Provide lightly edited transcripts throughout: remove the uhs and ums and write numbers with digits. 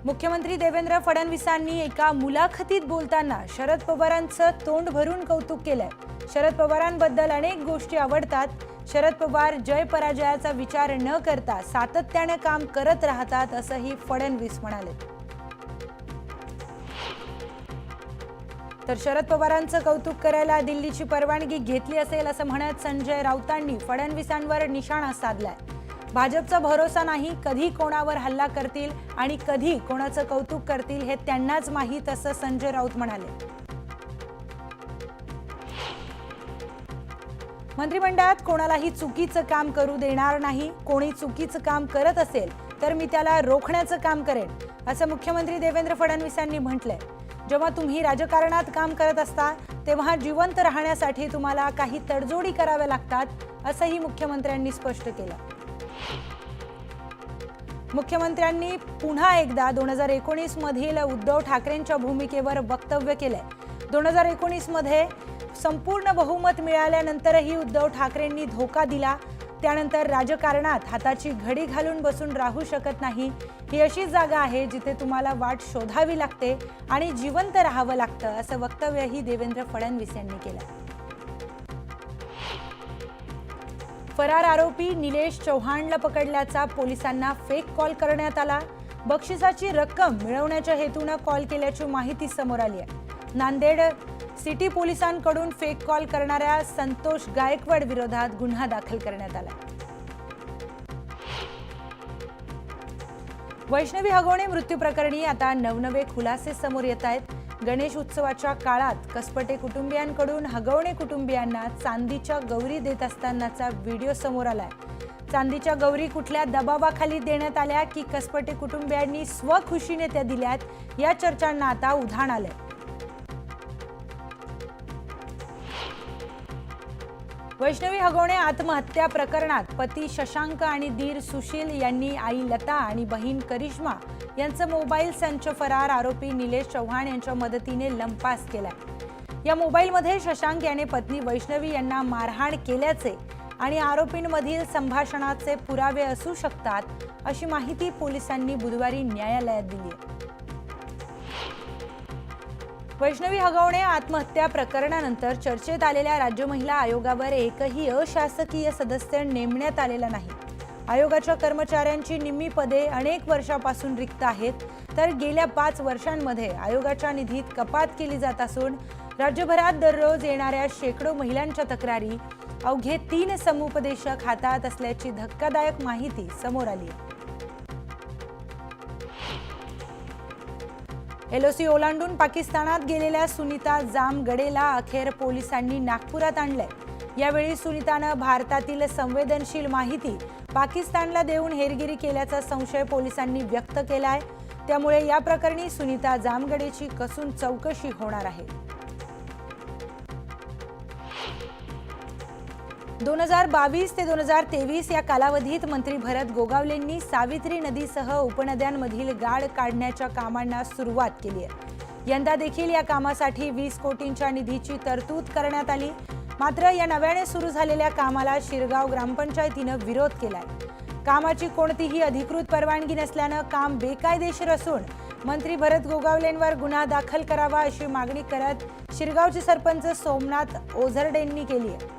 मुख्यमंत्री देवेंद्र फडणवीसांनी एका मुलाखतीत बोलताना शरद पवारांचं तोंड भरून कौतुक केलंय। शरद पवारांबद्दल अनेक गोष्टी आवडतात। शरद पवार जय पराजयाचा विचार न करता सातत्याने काम करत राहतात असंही फडणवीस म्हणाले। तर शरद पवारांचं कौतुक करायला दिल्लीची परवानगी घेतली असेल असं म्हणत संजय राऊतांनी फडणवीसांवर निशाणा साधलाय। भाजपचा भरोसा नाही, कधी कोणावर हल्ला करतील आणि कधी कोणाचं कौतुक करतील हे त्यांनाच माहीत असं संजय राऊत म्हणाले। मंत्रिमंडळात कोणालाही चुकीचं काम करू देणार नाही। कोणी चुकीचं काम करत असेल तर मी त्याला रोखण्याचं काम करेन असं मुख्यमंत्री देवेंद्र फडणवीसांनी म्हटलंय। जेव्हा तुम्ही राजकारणात काम करत असता तेव्हा जिवंत राहण्यासाठी तुम्हाला काही तडजोडी कराव्या लागतात असंही मुख्यमंत्र्यांनी स्पष्ट केलं। मुख्यमंत्र्यांनी पुन्हा एकदा 2019 मधील उद्धव ठाकरेंच्या भूमिकेवर वक्तव्य केलंय। 2019 मध्ये संपूर्ण बहुमत मिळाल्यानंतरही उद्धव ठाकरेंनी धोका दिला। त्यानंतर राजकारणात हाताची घडी घालून बसून राहू शकत नाही। ही अशी जागा आहे जिथे तुम्हाला वाट शोधावी लागते आणि जिवंत राहावं लागतं असं वक्तव्यही देवेंद्र फडणवीस यांनी केलं। फरार आरोपी निलेश चौहानला पकडल्याचा पोलिसांना फेक कॉल करण्यात आला। बक्षिसाची रक्कम मिळवण्याच्या हेतूने कॉल केल्याची माहिती समोर आली आहे। नांदेड सिटी पोलिसांकडून फेक कॉल करणाऱ्या संतोष गायकवाड विरोधात गुन्हा दाखल करण्यात आला। वैष्णवी हगवणे मृत्यू प्रकरणी आता नवनवे खुलासे समोर येत आहेत। गणेश उत्सवाच्या काळात कसपटे कुटुंबियांकडून हगवणे कुटुंबियांना चांदीच्या गौरी देत असतानाचा व्हिडिओ समोर आलाय। चांदीच्या गौरी कुठल्या दबावाखाली देण्यात आल्या की कसपटे कुटुंबियांनी स्वखुशीने त्या दिल्यात या चर्चांना आता उधाण आलंय। वैष्णवी हगवणे आत्महत्या प्रकरणात पती शशांक आणि दीर सुशील यांनी आई लता आणि बहीण करिश्मा यांचं मोबाईल संच फरार आरोपी निलेश चौहान यांच्या मदतीने लंपास केलाय। या मोबाईलमध्ये शशांक याने पत्नी वैष्णवी यांना मारहाण केल्याचे आणि आरोपींमधील संभाषणाचे पुरावे असू शकतात अशी माहिती पोलिसांनी बुधवारी न्यायालयात दिली आहे। वैष्णवी हगवणे आत्महत्या प्रकरणानंतर चर्चेत आलेल्या राज्य महिला आयोगावर एकही अशासकीय सदस्य नेमण्यात आलेला नाही। आयोगाच्या कर्मचाऱ्यांची निम्मी पदे अनेक वर्षापासून रिक्त आहेत। तर गेल्या 5 वर्षांमध्ये आयोगाच्या निधीत कपात केली जात असून राज्यभरात दररोज येणाऱ्या शेकडो महिलांच्या तक्रारी अवघे 3 समुपदेशक हातात असल्याची धक्कादायक माहिती समोर आली आहे। एलओसी ओलांडून पाकिस्तानात गेलेल्या सुनीता जामगडेला अखेर पोलिसांनी नागपुरात आणलंय। यावेळी सुनीतानं भारतातील संवेदनशील माहिती पाकिस्तानला देऊन हेरगिरी केल्याचा संशय पोलिसांनी व्यक्त केलाय। त्यामुळे या प्रकरणी सुनीता जामगडेची कसून चौकशी होणार आहे। 2022 ते 2023 या कालावधीत मंत्री भरत गोगावलेंनी सावित्री नदीसह उपनद्यांमधील गाळ काढण्याच्या कामांना सुरुवात केली आहे। यंदा देखील या कामासाठी 20 कोटींच्या निधीची तरतूद करण्यात आली। मात्र या नव्याने सुरू झालेल्या कामाला शिरगाव ग्रामपंचायतीने विरोध केलाय। कामाची कोणतीही अधिकृत परवानगी नसल्याने काम बेकायदेशीर असून मंत्री भरत गोगावलेंवर गुन्हा दाखल करावा अशी मागणी करत शिरगावचे सरपंच सोमनाथ ओझरडेंनी केली आहे।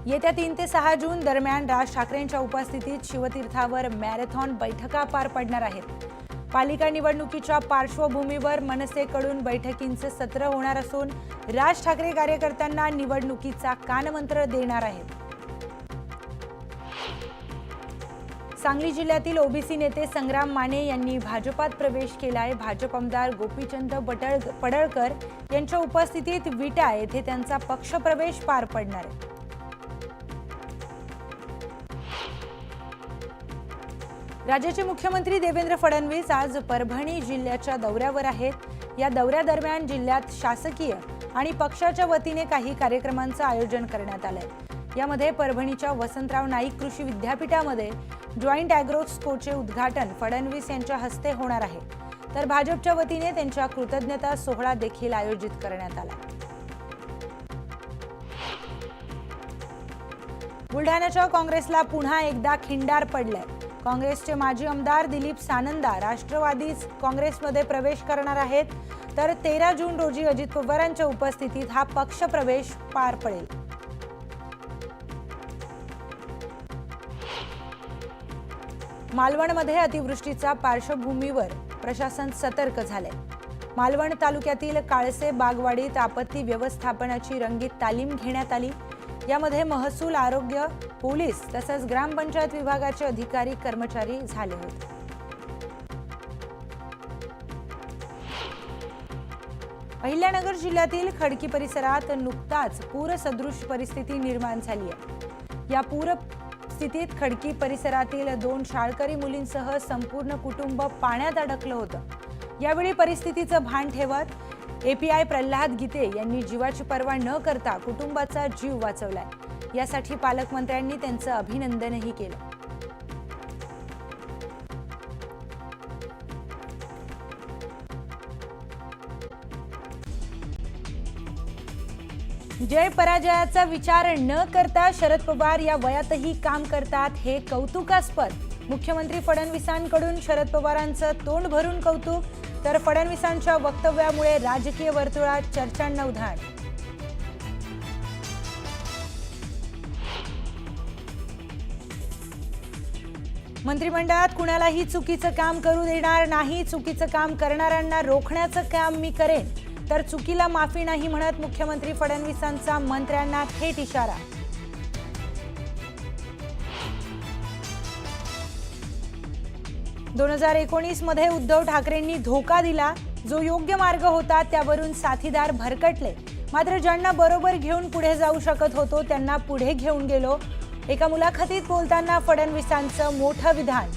येत्या 3 ते 6 जून दरम्यान राज ठाकरेंच्या उपस्थितीत शिवतीर्थावर मॅरेथॉन बैठका पार पडणार आहेत। पालिका निवडणुकीच्या पार्श्वभूमीवर मनसेकडून बैठकींचे सत्र होणार असून राज ठाकरे कार्यकर्त्यांना निवडणुकीचा कानमंत्र देणार आहेत। सांगली जिल्ह्यातील ओबीसी नेते संग्राम माने यांनी भाजपात प्रवेश केलाय। भाजप आमदार गोपीचंद पडळकर यांच्या उपस्थितीत विटा येथे त्यांचा पक्षप्रवेश पार पडणार आहे। राज्याचे मुख्यमंत्री देवेंद्र फडणवीस आज परभणी जिल्ह्याच्या दौऱ्यावर आहेत। या दौऱ्यादरम्यान जिल्ह्यात शासकीय आणि पक्षाच्या वतीने काही कार्यक्रमांचं आयोजन करण्यात आलंय। यामध्ये परभणीच्या वसंतराव नाईक कृषी विद्यापीठामध्ये जॉईंट ॲग्रोस्कोचे उद्घाटन फडणवीस यांच्या हस्ते होणार आहे। तर भाजपच्या वतीने त्यांच्या कृतज्ञता सोहळा देखील आयोजित करण्यात आला। बुलढाण्याच्या काँग्रेसला पुन्हा एकदा खिंडार पडलंय. काँग्रेसचे माजी आमदार दिलीप सानंदा राष्ट्रवादी काँग्रेसमध्ये प्रवेश करणार आहेत, तर 13 जून रोजी अजित पवारांच्या उपस्थितीत हा पक्षप्रवेश पार पडेल. मालवणमध्ये अतिवृष्टीच्या पार्श्वभूमीवर प्रशासन सतर्क झालंय. मालवण तालुक्यातील काळसे बागवाडीत आपत्ती व्यवस्थापनाची रंगीत तालीम घेण्यात आली. यामध्ये महसूल, आरोग्य, पोलीस तसंच ग्रामपंचायत विभागाचे अधिकारी कर्मचारी झाले होते. अहिल्यानगर जिल्ह्यातील खडकी परिसरात नुकताच पूरसदृश परिस्थिती निर्माण झाली आहे. या पूरस्थितीत खडकी परिसरातील 2 शाळकरी मुलींसह संपूर्ण कुटुंब पाण्यात अडकलं होतं. यावेळी परिस्थितीचं भान ठेवत एपीआय प्रल्हाद गीते यांनी जीवाची पर्वा न करता कुटुंबाचा जीव वाचवलाय. यासाठी पालकमंत्र्यांनी त्यांचं अभिनंदनही केलं. जय पराजयाचा विचार न करता शरद पवार या वयातही काम करतात, हे कौतुकास्पद. मुख्यमंत्री फडणवीसांकडून शरद पवारांचं तोंड भरून कौतुक, तर फडणवीसांच्या वक्तव्यामुळे राजकीय वर्तुळात चर्चांना उधाण. मंत्रिमंडळात कुणालाही चुकीचं काम करू देणार नाही. चुकीचं काम करणाऱ्यांना रोखण्याचं काम मी करेन, तर चुकीला माफी नाही म्हणत मुख्यमंत्री फडणवीसांचा मंत्र्यांना थेट इशारा. दोन 2019 मध्ये उद्धव ठाकरेंनी धोका दिला. जो योग्य मार्ग होता त्यावरून साथीदार भरकटले. मात्र ज्यांना बरोबर घेऊन पुढे जाऊ शकत होतो त्यांना पुढे घेऊन गेलो. एका मुलाखतीत बोलताना फडणवीसांचं मोठं विधान.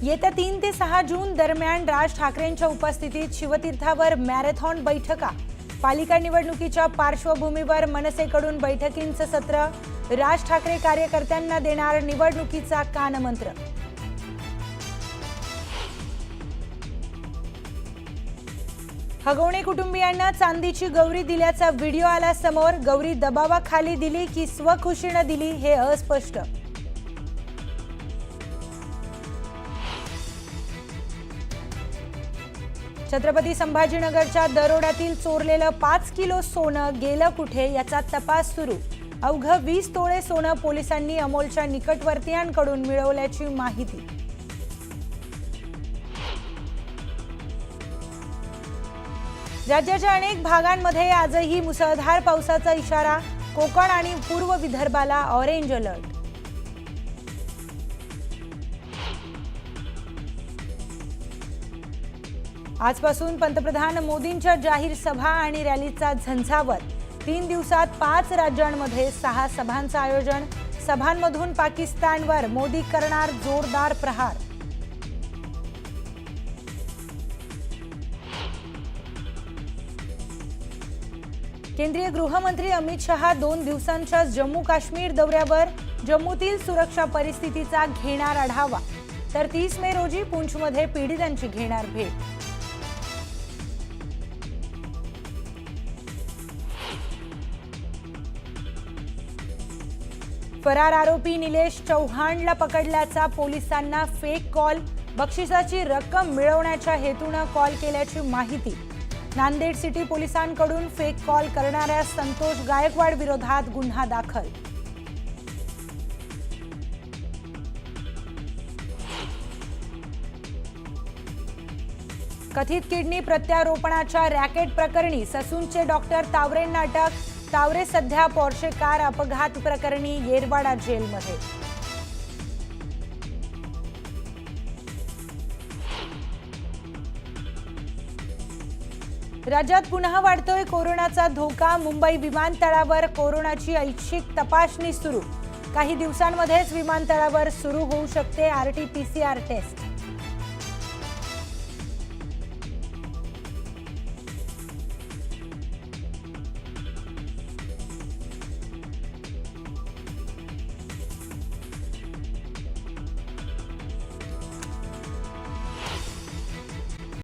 येत्या 3 ते 6 जून दरम्यान राज ठाकरेंच्या उपस्थितीत शिवतीर्थावर मॅरेथॉन बैठका. पालिका निवडणुकीच्या पार्श्वभूमीवर मनसेकडून बैठकींचं सत्र. राज ठाकरे कार्यकर्त्यांना देणार निवडणुकीचा कानमंत्र. हगवणे कुटुंबियांना चांदीची गौरी दिल्याचा व्हिडिओ आला समोर. गौरी दबावाखाली दिली की स्वखुशीनं दिली हे अस्पष्ट. छत्रपती संभाजीनगरच्या दरोड्यातील चोरलेलं 5 किलो सोनं गेलं कुठे याचा तपास सुरू. अवघं 20 तोळे सोनं पोलिसांनी अमोलच्या निकटवर्तीयांकडून मिळवल्याची माहिती. राज्याच्या अनेक भागांमध्ये आजही मुसळधार पावसाचा इशारा. कोकण आणि पूर्व विदर्भाला ऑरेंज अलर्ट. आजपासून पंतप्रधान मोदींच्या जाहीर सभा आणि रॅलीचा झंझावात. 3 दिवसात 5 राज्यांमध्ये 6 सभांचं आयोजन. सभांमधून पाकिस्तानवर मोदी करणार जोरदार प्रहार. केंद्रीय गृहमंत्री अमित शहा 2 दिवसांच्या जम्मू काश्मीर दौऱ्यावर. जम्मूतील सुरक्षा परिस्थितीचा घेणार आढावा, तर 30 मे रोजी पुंछमध्ये पीडितांची घेणार भेट. फरार आरोपी निलेश चौहानला पकडल्याचा पोलिसांना फेक कॉल. बक्षिसाची रक्कम मिळवण्याच्या हेतूने कॉल केल्याची माहिती. नांदेड सिटी पोलिसांकडून फेक कॉल करणाऱ्या संतोष गायकवाड विरोधात गुन्हा दाखल. कथित किडनी प्रत्यारोपणाच्या रॅकेट प्रकरणी ससूनचे डॉक्टर तावरेंना अटक. तावरे सध्या पोर्शे कार अपघात प्रकरणी येरवाडा जेलमध्ये. राज्यात पुन्हा वाढतोय कोरोनाचा धोका. मुंबई विमानतळावर कोरोनाची ऐच्छिक तपासणी सुरू. काही दिवसांमध्येच विमानतळावर सुरू होऊ शकते आरटी-पीसीआर टेस्ट.